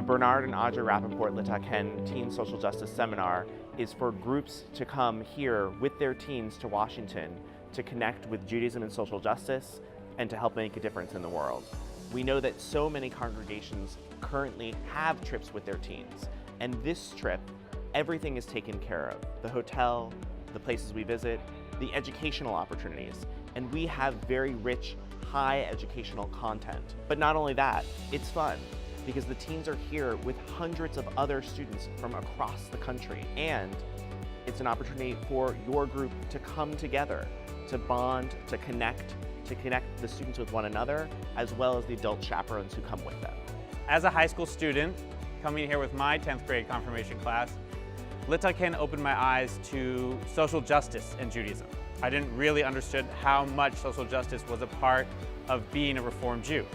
The Bernard and Audrey Rappaport L'Taquen Teen Social Justice Seminar is for groups to come here with their teens to Washington to connect with Judaism and social justice and to help make a difference in the world. We know that so many congregations currently have trips with their teens, and this trip, everything is taken care of. The hotel, the places we visit, the educational opportunities, and we have very rich, high educational content. But not only that, it's fun, because the teens are here with hundreds of other students from across the country, and it's an opportunity for your group to come together, to bond, to connect the students with one another, as well as the adult chaperones who come with them. As a high school student, coming here with my 10th grade confirmation class, L'Taquen opened my eyes to social justice and Judaism. I didn't really understand how much social justice was a part of being a Reformed Jew.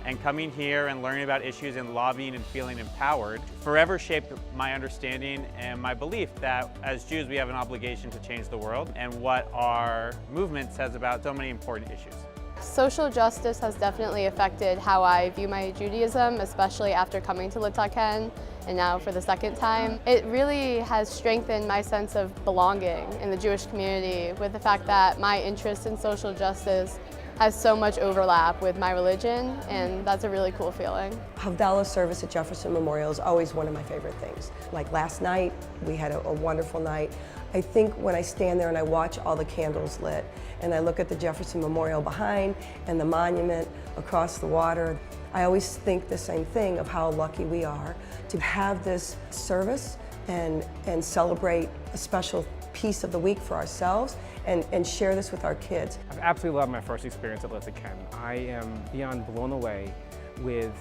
And coming here and learning about issues and lobbying and feeling empowered forever shaped my understanding and my belief that as Jews we have an obligation to change the world and what our movement says about so many important issues. Social justice has definitely affected how I view my Judaism, especially after coming to L'Taquen and now for the second time. It really has strengthened my sense of belonging in the Jewish community with the fact that my interest in social justice has so much overlap with my religion, and that's a really cool feeling. Havdalah service at Jefferson Memorial is always one of my favorite things. Like last night, we had a wonderful night. I think when I stand there and I watch all the candles lit, and I look at the Jefferson Memorial behind and the monument across the water, I always think the same thing of how lucky we are to have this service and celebrate a special piece of the week for ourselves and share this with our kids. I've absolutely loved my first experience at L'Taquen. I am beyond blown away with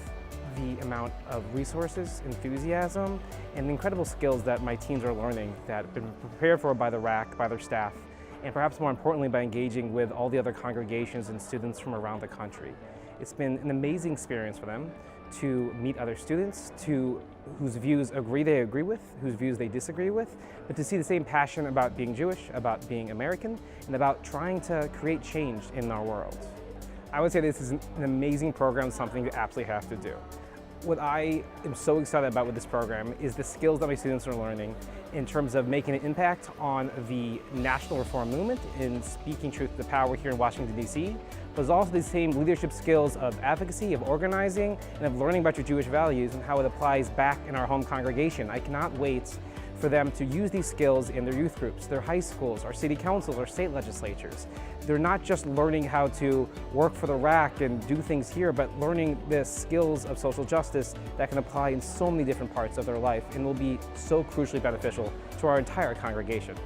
the amount of resources, enthusiasm, and the incredible skills that my teens are learning that have been prepared for by the RAC, by their staff, and perhaps more importantly by engaging with all the other congregations and students from around the country. It's been an amazing experience for them to meet other students whose views they agree with, whose views they disagree with, but to see the same passion about being Jewish, about being American, and about trying to create change in our world. I would say this is an amazing program, something you absolutely have to do. What I am so excited about with this program is the skills that my students are learning in terms of making an impact on the national reform movement in speaking truth to power here in Washington, D.C., but it's also the same leadership skills of advocacy, of organizing, and of learning about your Jewish values and how it applies back in our home congregation. I cannot wait for them to use these skills in their youth groups, their high schools, our city councils, our state legislatures. They're not just learning how to work for the RAC and do things here, but learning the skills of social justice that can apply in so many different parts of their life and will be so crucially beneficial to our entire congregation.